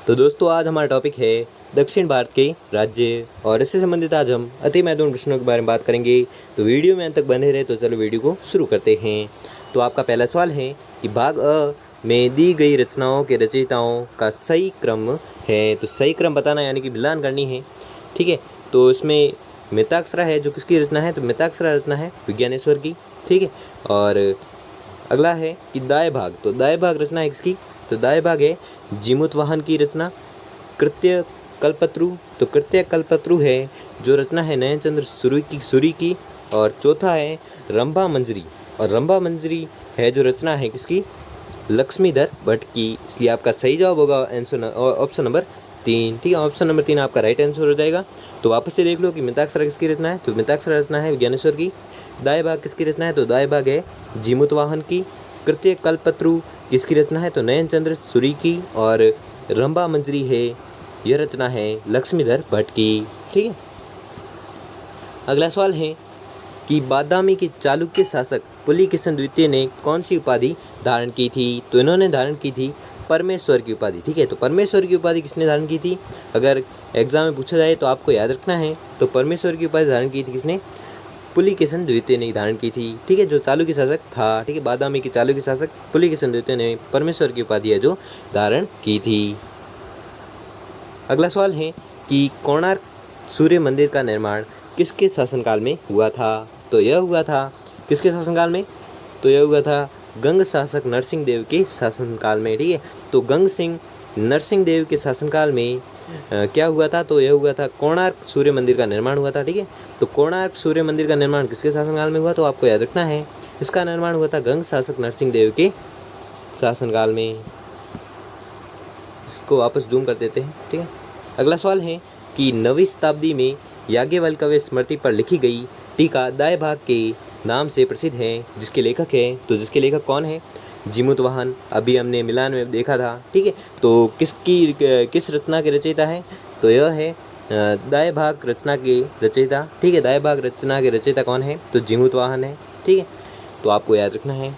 तो दोस्तों आज हमारा टॉपिक है दक्षिण भारत के राज्य और इससे संबंधित आज हम अति महत्वपूर्ण प्रश्नों के बारे में बात करेंगे। तो वीडियो में अंत तक बने रहे। तो चलो वीडियो को शुरू करते हैं। तो आपका पहला सवाल है कि भाग अ में दी गई रचनाओं के रचयिताओं का सही क्रम है। तो सही क्रम बताना यानी कि मिलान करनी है। ठीक है, तो इसमें मिताक्षरा है जो किसकी रचना है, तो मिताक्षरा रचना है विज्ञानेश्वर की। ठीक है, और अगला है कि दाय भाग, तो दाय भाग रचना है किसकी, तो दाय भाग है जीमूतवाहन की रचना। कृत्य कल्पत्रु, तो कृत्य कल्पत्रु है जो रचना है नयनचंद्र सूरी की। और चौथा है रंभा मंजरी, और रंभा मंजरी है जो रचना है किसकी, लक्ष्मीधर भट्ट की। इसलिए आपका सही जवाब होगा ऑप्शन नंबर 3। ठीक है, ऑप्शन नंबर 3 आपका राइट आंसर हो जाएगा। तो वापस से देख लो कि मिताक्षरा किसकी रचना है, तो मिताक्षरा रचना है विज्ञानेश्वर की। दाय भाग किसकी रचना है, तो दाय भाग है जीमूतवाहन की। कृत्य कल्पत्रु किसकी रचना है, तो नयनचंद्र सूरी की। और रंभा मंजरी है, यह रचना है लक्ष्मीधर भट्ट की। ठीक है, अगला सवाल है कि बादामी के चालुक्य शासक पुलिकेशिन द्वितीय ने कौन सी उपाधि धारण की थी, तो इन्होंने धारण की थी परमेश्वर की उपाधि। ठीक है, तो परमेश्वर की उपाधि किसने धारण की थी, अगर एग्जाम में पूछा जाए तो आपको याद रखना है। तो परमेश्वर की उपाधि धारण की थी किसने, पुलिकेशिन द्वितीय ने धारण की थी। ठीक है, जो चालुक्य शासक था। ठीक है, बादामी के चालुक्य शासक पुलिकेशिन द्वितीय ने परमेश्वर की उपाधि है जो धारण की थी। अगला सवाल है कि कोणार्क सूर्य मंदिर का निर्माण किसके शासनकाल में हुआ था, तो यह हुआ था किसके शासनकाल में, तो यह हुआ था गंग शासक नरसिंह देव के शासनकाल में। ठीक है, तो गंग सिंह नरसिंह देव के शासनकाल में क्या हुआ था, तो यह हुआ था कोणार्क सूर्य मंदिर का निर्माण हुआ था। ठीक है, तो कोणार्क सूर्य मंदिर का निर्माण किसके शासनकाल में हुआ, तो आपको याद रखना है इसका निर्माण हुआ था गंग शासक नरसिंह देव के शासनकाल में। इसको वापस जूम कर देते हैं। ठीक है, अगला सवाल है कि 9वीं शताब्दी में याज्ञवल्क्य स्मृति पर लिखी गई टीका दाय भाग के नाम से प्रसिद्ध है, जिसके लेखक है, तो जिसके लेखक कौन है, जीमूतवाहन। अभी हमने मिलान में देखा था। ठीक है, तो किस रचना के रचयिता है, तो यह है दाय भाग रचना के रचयिता। ठीक है, दाय भाग रचना के रचयिता कौन है, तो जीमूतवाहन है। ठीक है, तो आपको याद रखना है।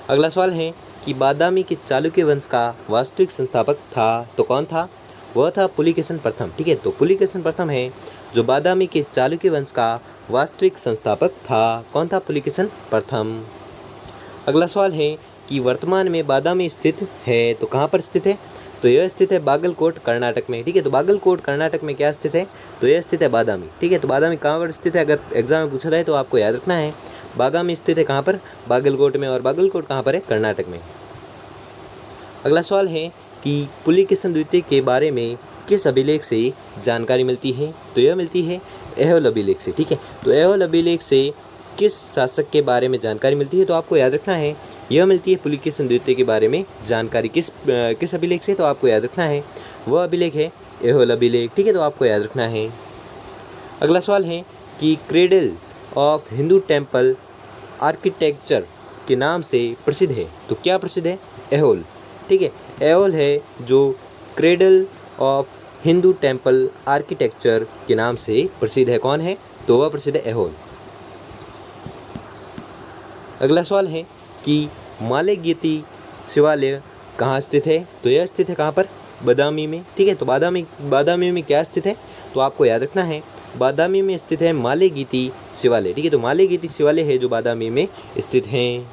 अगला सवाल है कि बादामी के चालुक्य वंश का वास्तविक संस्थापक था, तो कौन था, वह था पुलिकेशिन प्रथम। ठीक है, तो पुलिकेशिन प्रथम है जो बादामी के चालुक्य वंश का वास्तविक संस्थापक था। कौन था, पुलिकेशिन प्रथम। अगला सवाल है कि वर्तमान में बादामी स्थित है, तो कहाँ पर स्थित है, तो यह स्थित है बागलकोट कर्नाटक में। ठीक है, तो बागलकोट कर्नाटक में क्या स्थित है, तो यह स्थित है बादामी। ठीक है, तो बादामी कहाँ पर स्थित है, अगर एग्जाम में पूछा जाए तो आपको याद रखना है बादामी स्थित है कहाँ पर, बागलकोट में। और बागलकोट कहाँ पर है, कर्नाटक में। अगला सवाल है कि पुलिकेशिन द्वितीय के बारे में किस अभिलेख से जानकारी मिलती है, तो यह मिलती है ऐहोल अभिलेख से। ठीक है, तो ऐहोल अभिलेख से किस शासक के बारे में जानकारी मिलती है, तो आपको याद रखना है यह मिलती है पुलिकेशिन द्वितीय के बारे में जानकारी किस अभिलेख से, तो आपको याद रखना है वह अभिलेख है ऐहोल अभिलेख। ठीक है, तो आपको याद रखना है। अगला सवाल है कि cradle of Hindu temple architecture के नाम से प्रसिद्ध है, तो क्या प्रसिद्ध है, ऐहोल। ठीक है, ऐहोल है जो cradle of Hindu temple architecture के नाम से प्रसिद्ध है। कौन है, तो वह प्रसिद्ध है ऐहोल। अगला सवाल है कि मालेगीति शिवालय कहाँ स्थित है, तो यह स्थित है कहाँ पर, बादामी में। ठीक है, तो बादामी में क्या स्थित है, तो आपको याद रखना है बादामी में स्थित है मालेगीति शिवालय। ठीक है, तो मालेगीति शिवालय है जो बादामी में स्थित हैं।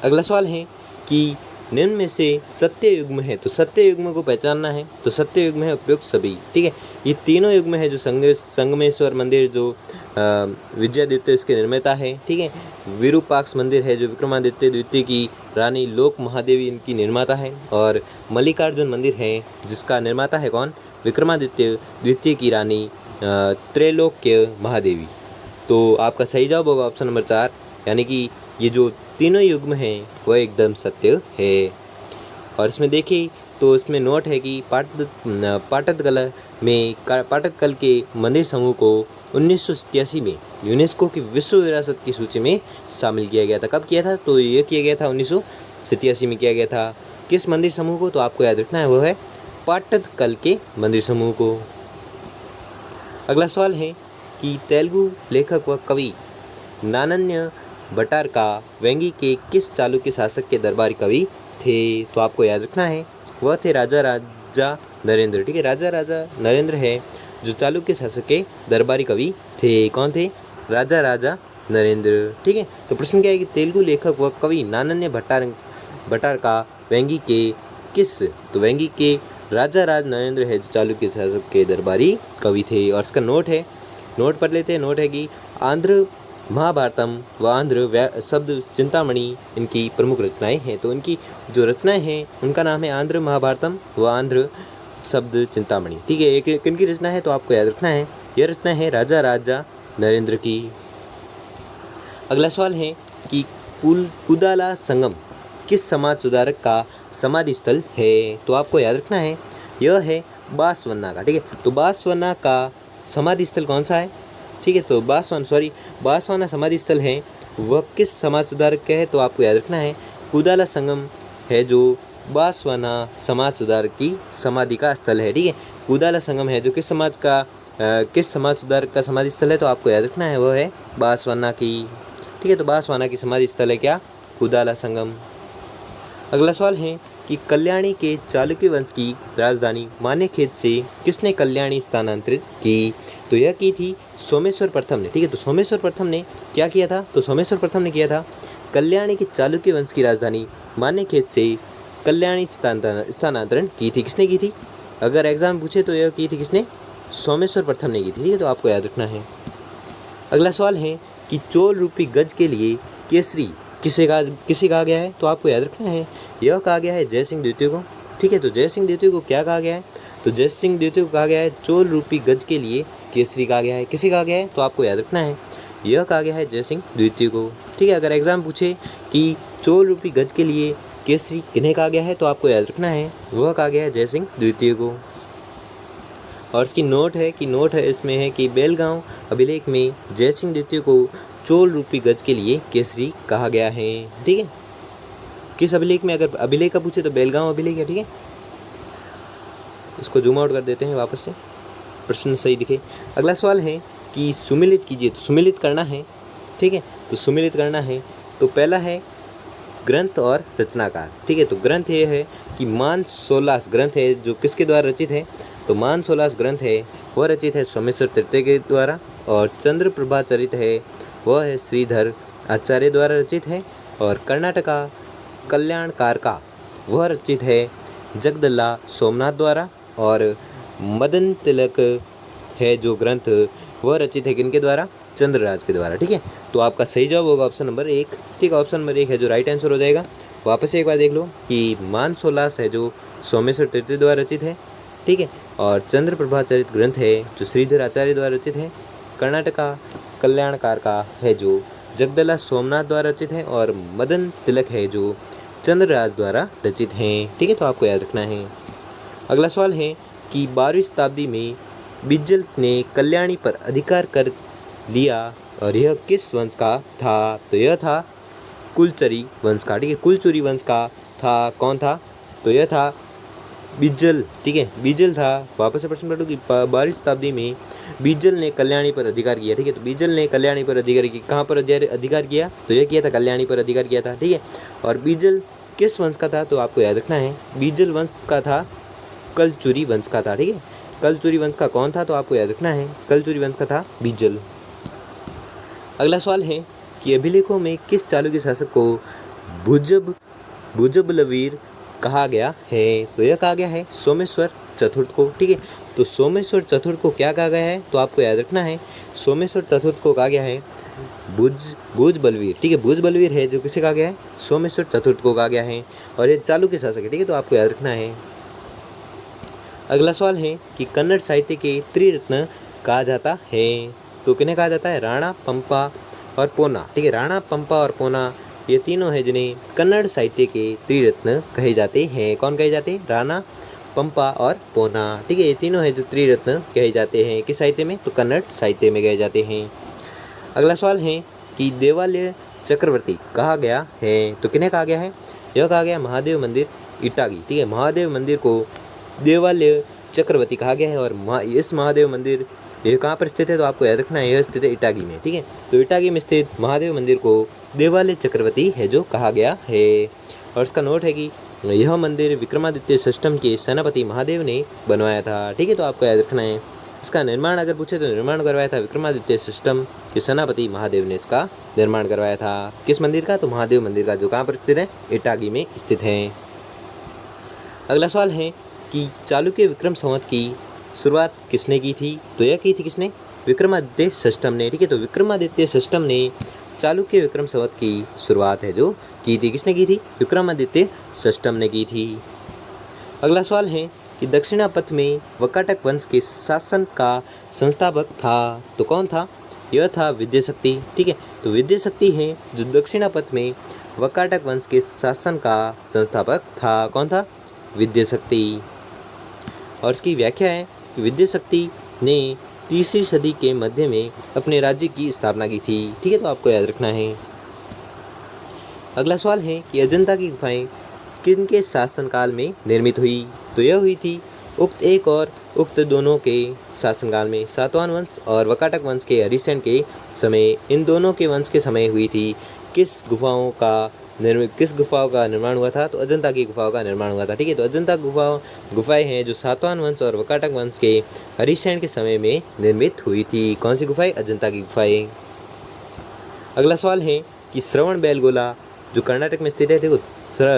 अगला सवाल है कि निम्न में से सत्य युग्म है, तो सत्य युग्म को पहचानना है, तो सत्य युग्म है उपयुक्त सभी। ठीक है, ये तीनों युग्म है जो संगमेश्वर मंदिर जो विजयादित्य इसके निर्माता है। ठीक है, विरूपाक्ष मंदिर है जो विक्रमादित्य द्वितीय की रानी लोक महादेवी इनकी निर्माता है। और मल्लिकार्जुन मंदिर है जिसका निर्माता है कौन, विक्रमादित्य द्वितीय की रानी त्रैलोक्य महादेवी। तो आपका सही जवाब होगा ऑप्शन नंबर 4, यानी कि ये जो तीनों युग्म हैं वह एकदम सत्य है। और इसमें देखिए तो इसमें नोट है कि पाटदकल के मंदिर समूह को 1987 में यूनेस्को की विश्व विरासत की सूची में शामिल किया गया था। कब किया था, तो ये किया गया था 1987 में किया गया था। किस मंदिर समूह को, तो आपको याद रखना है वह है पाटदकल के मंदिर समूह को। अगला सवाल है कि तेलुगु लेखक व कवि नानन्य भट्टारका वेंगी के किस चालुक्य शासक के दरबारी कवि थे, तो आपको याद रखना है वह थे राजा राजा नरेंद्र। ठीक है, राजा राजा नरेंद्र है जो चालुक्य शासक के दरबारी कवि थे। कौन थे? राजा राजा नरेंद्र। ठीक है, तो प्रश्न क्या है कि तेलुगु लेखक व कवि नानन्य भट्टार का व्यंगी के किस? तो व्यंगी के राजा राज नरेंद्र है जो चालुक्य शासक के दरबारी कवि थे। और इसका नोट है, नोट पढ़ लेते हैं। नोट है कि आंध्र महाभारतम व आंध्र शब्द चिंतामणि इनकी प्रमुख रचनाएं हैं। तो इनकी जो रचनाएं हैं उनका नाम है आंध्र महाभारतम व आंध्र शब्द चिंतामणि। ठीक है, एक किनकी रचना है तो आपको याद रखना है, यह रचना है राजा राजा नरेंद्र की। अगला सवाल है कि कुदाला संगम किस समाज सुधारक का समाधि स्थल है? तो आपको याद रखना है यह है बासवन्ना का। ठीक है, तो बासवन्ना का समाधि स्थल कौन सा है? ठीक है, तो बासवाना समाधि स्थल है वह किस समाज सुधारक का है? तो आपको याद रखना है कुदाला संगम है जो बासवाना समाज सुधारक की समाधि का स्थल है। ठीक है, कुदाला संगम है जो किस समाज सुधारक का समाधि स्थल है? तो आपको याद रखना है वह है बासवाना की। ठीक है, तो बासवाना की समाधि स्थल है क्या? कुदाला संगम। अगला सवाल है कि कल्याणी के चालुक्य वंश की राजधानी मानेखेत से किसने कल्याणी स्थानांतरित की? तो यह की थी सोमेश्वर प्रथम ने। ठीक है, तो सोमेश्वर प्रथम ने क्या किया था? तो सोमेश्वर प्रथम ने किया था कल्याणी के चालुक्य वंश की राजधानी मानेखेत से कल्याणी स्थानांतरण की थी। किसने की थी? अगर एग्जाम पूछे तो यह की थी किसने? सोमेश्वर प्रथम ने की थी। ठीक है, तो आपको याद रखना है। अगला सवाल है कि चोल रूपी गज के लिए केसरी किसे कहा गया है? तो आपको याद रखना है यह कहा गया है जय सिंह द्वितीय को। ठीक है, तो जय सिंह द्वितीय को क्या कहा गया है? तो जय सिंह द्वितीय को कहा गया है चोल रूपी गज के लिए केसरी कहा गया है। किसे कहा गया है? तो आपको याद रखना है यह कहा गया है जय सिंह द्वितीय को। ठीक है, अगर एग्जाम पूछे कि चोल रूपी गज के लिए केसरी किन्हें कहा गया है तो आपको याद रखना है वह कहा गया है जय सिंह द्वितीय को। और इसकी नोट है इसमें है कि बेलगांव अभिलेख में जय सिंह द्वितीय को चोल रूपी गज के लिए केसरी कहा गया है। ठीक है, किस अभिलेख में? अगर अभिलेख का पूछे तो बेलगांव अभिलेख है। ठीक है, इसको जूम आउट कर देते हैं वापस से, प्रश्न सही दिखे। अगला सवाल है कि सुमिलित कीजिए। तो सुमिलित करना है। ठीक है, तो सुमिलित करना है तो पहला है ग्रंथ और रचनाकार। ठीक है, तो ग्रंथ ये है कि मानसोलास ग्रंथ है जो किसके द्वारा रचित है? तो मानसोलास ग्रंथ है वह रचित है सोमेश्वर तृतीय के द्वारा। और चंद्रप्रभा चरित है वह है श्रीधर आचार्य द्वारा रचित है। और कर्नाटका कल्याणकार का वह रचित है जगदल्ला सोमनाथ द्वारा। और मदन तिलक है जो ग्रंथ वह रचित है किनके द्वारा? चंद्रराज के द्वारा। ठीक है, तो आपका सही जवाब होगा ऑप्शन नंबर 1। ठीक है, ऑप्शन नंबर 1 है जो राइट आंसर हो जाएगा। वापस से एक बार देख लो कि मानसोलास है जो सोमेश्वर तृतीय द्वारा रचित है। ठीक है, और चंद्रप्रभा चरित ग्रंथ है जो श्रीधर आचार्य द्वारा रचित है। कर्नाटका कल्याणकार का है जो जगदल्ला सोमनाथ द्वारा रचित है। और मदन तिलक है जो चंद्रराज द्वारा रचित हैं। ठीक है, तो आपको याद रखना है। अगला सवाल है कि 12वीं शताब्दी में बिज्जल ने कल्याणी पर अधिकार कर लिया और यह किस वंश का था? तो यह था कुलचरी वंश का। ठीक है, कुलचुरी वंश का था। कौन था? तो यह था बिज्जल। ठीक है, बिज्जल था। वापस से प्रश्न पढ़ो कि 12वीं शताब्दी में बिज्जल ने कल्याणी पर अधिकार किया। ठीक है, तो बिज्जल ने कल्याणी पर अधिकार किया। कहाँ पर अधिकार किया? तो यह किया था कल्याणी पर अधिकार किया था। ठीक है, और बिज्जल किस वंश का था? तो आपको याद रखना है बिज्जल वंश का था कलचुरी वंश का था। ठीक है, कलचुरी वंश का कौन था? तो आपको याद रखना है कलचुरी वंश का था बिज्जल। अगला सवाल है कि अभिलेखों में किस चालुक्य शासक को भुजबलवीर कहा गया है? तो यह कहा गया है सोमेश्वर चतुर्थ को। ठीक है, तो सोमेश्वर चतुर्थ को क्या कहा गया है? तो आपको याद रखना है सोमेश्वर चतुर्थ को कहा गया है भुजबलवीर। ठीक है, भुजबलवीर है जो किसे कहा गया है? सोमेश्वर चतुर्थ को कहा गया है। और ये चालुक्य शासक है। ठीक है, तो आपको याद रखना है। अगला सवाल है कि कन्नड़ साहित्य के त्रिरत्न कहा जाता है। तो किन्हें कहा जाता है? राणा, पंपा और पोना। ठीक है, राणा, पंपा और पोना ये तीनों हैं जिन्हें कन्नड़ साहित्य के त्रिरत्न कहे जाते हैं। कौन कहे जाते हैं? राणा, पंपा और पोना। ठीक है, ये तीनों हैं जो त्रिरत्न कहे जाते हैं। किस साहित्य में? तो कन्नड़ साहित्य में कहे जाते हैं। अगला सवाल है कि देवालय चक्रवर्ती कहा गया है। तो किन्हें कहा गया है? यह कहा गया महादेव मंदिर इटागी। ठीक है, महादेव मंदिर को देवालय चक्रवर्ती कहा गया है। और इस महादेव मंदिर ये कहाँ पर स्थित है? तो आपको याद रखना है यह स्थित है इटागी में। ठीक है, तो इटागी में स्थित महादेव मंदिर को देवालय चक्रवर्ती है जो कहा गया है। और इसका नोट है कि यह मंदिर विक्रमादित्य षष्ठम के सेनापति महादेव ने बनवाया था। ठीक है, तो आपको याद रखना है। इसका निर्माण अगर पूछे तो निर्माण करवाया था विक्रमादित्य षष्ठम के सेनापति महादेव ने इसका निर्माण करवाया था। किस मंदिर का? तो महादेव मंदिर का, जो कहाँ पर स्थित है? इटागी में स्थित है। अगला सवाल है कि चालुक्य विक्रम संवत की शुरुआत किसने की थी? तो यह की थी किसने? विक्रमादित्य षष्ठम ने। ठीक है, तो विक्रमादित्य षष्ठम ने चालुक्य विक्रम संवत की शुरुआत है जो की थी। किसने की थी? विक्रमादित्य षष्ठम ने की थी। अगला सवाल है कि दक्षिणापथ में वकाटक वंश के शासन का संस्थापक था, तो कौन था? यह था विद्याशक्ति। ठीक है, तो विद्याशक्ति है जो दक्षिणापथ में वकाटक वंश के शासन का संस्थापक था। कौन था? विद्याशक्ति। और इसकी व्याख्या है कि विद्याशक्ति ने 3वीं सदी के मध्य में अपने राज्य की स्थापना की थी। ठीक है, तो आपको याद रखना है। अगला सवाल है कि अजंता की गुफाएं किनके शासनकाल में निर्मित हुई? तो यह हुई थी उक्त एक और उक्त दोनों के शासनकाल में, सातवाहन वंश और वकाटक वंश के हरिसेन के समय, इन दोनों के वंश के समय हुई थी। किस गुफाओं का निर्माण हुआ था? तो अजंता की गुफाओं का निर्माण हुआ था। ठीक है, तो अजंता गुफाएं हैं जो सातवाहन वंश और वकाटक वंश के हरिसेन के समय में निर्मित हुई थी। कौन सी गुफाएं? अजंता की गुफाएं। अगला सवाल है कि श्रवण बेलगोला जो कर्नाटक में स्थित है, देखो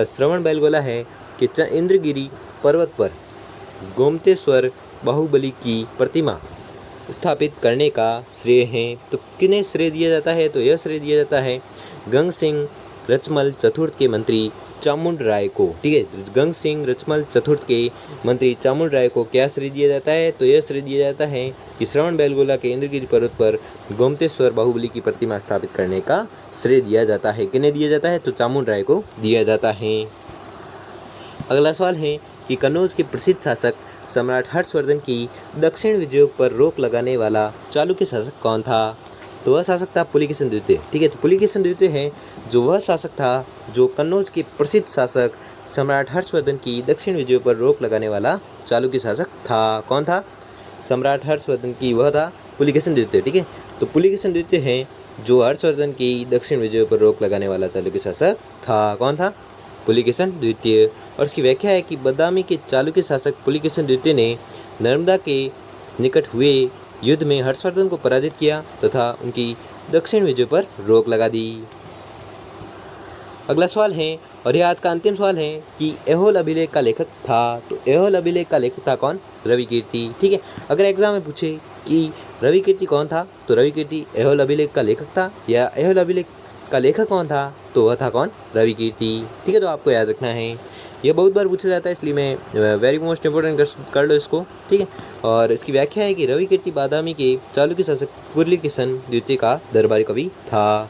श्रवण बेलगोला है कि इंद्रगिरी पर्वत पर गोमतेश्वर बाहुबली की प्रतिमा स्थापित करने का श्रेय है। तो किन्हें श्रेय दिया जाता है? तो यह श्रेय दिया जाता है गंग सिंह रचमल चतुर्थ के मंत्री चामुंड राय को। ठीक है, तो गंग सिंह रचमल चतुर्थ के मंत्री चामुंड राय को क्या श्रेय दिया जाता है? तो यह श्रेय दिया जाता है कि श्रवण बेलगोला के इंद्रगिरी पर्वत पर गोमतेश्वर बाहुबली की प्रतिमा स्थापित करने का श्रेय दिया जाता है। किन्हें दिया जाता है? तो चामुंड राय को दिया जाता है। अगला सवाल है कि कन्नौज के प्रसिद्ध शासक सम्राट हर्षवर्धन की दक्षिण विजयों पर रोक लगाने वाला चालुक्य शासक कौन था? तो वह शासक था पुलिकेशिन द्वितीय। ठीक है, तो पुलिकेशिन द्वितीय है जो वह शासक था जो कन्नौज के प्रसिद्ध शासक सम्राट हर्षवर्धन की दक्षिण विजयों पर रोक लगाने वाला चालुक्य शासक था। कौन था? सम्राट हर्षवर्धन की वह था पुलिकेशिन द्वितीय। ठीक है, तो पुलिकेशिन द्वितीय है जो हर्षवर्धन की दक्षिण विजयों पर रोक लगाने वाला चालुक्य शासक था। कौन था? पुलिकेशिन द्वितीय। और इसकी व्याख्या है कि बदामी के चालुक्य शासक पुलिकेशिन द्वितीय ने नर्मदा के निकट हुए युद्ध में हर्षवर्धन को पराजित किया तथा उनकी दक्षिण विजय पर रोक लगा दी। अगला सवाल है, और यह आज का अंतिम सवाल है कि ऐहोल अभिलेख का लेखक था। तो ऐहोल अभिलेख का लेखक था कौन? रविकीर्ति। ठीक है, अगर एग्जाम में पूछे कि रविकीर्ति कौन था, तो रविकीर्ति ऐहोल अभिलेख का लेखक था, या ऐहोल अभिलेख का लेखक कौन था, तो वह था कौन? रविकीर्ति। ठीक है, तो आपको याद रखना है। यह बहुत बार पूछा जाता है, इसलिए मैं वेरी मोस्ट इंपोर्टेंट कर लो इसको। ठीक है, और इसकी व्याख्या है कि रविकीर्ति बादामी के चालुक्य शासक पुलिकेशिन द्वितीय का दरबारी कवि था।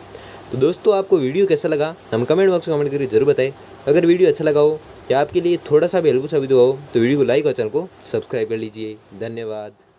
तो दोस्तों, आपको वीडियो कैसा लगा हम कमेंट बॉक्स में कमेंट करके जरूर बताएं। अगर वीडियो अच्छा लगा हो या आपके लिए थोड़ा सा भी हेल्पफुल साबित हुआ हो तो वीडियो को लाइक और चैनल को सब्सक्राइब कर लीजिए। धन्यवाद।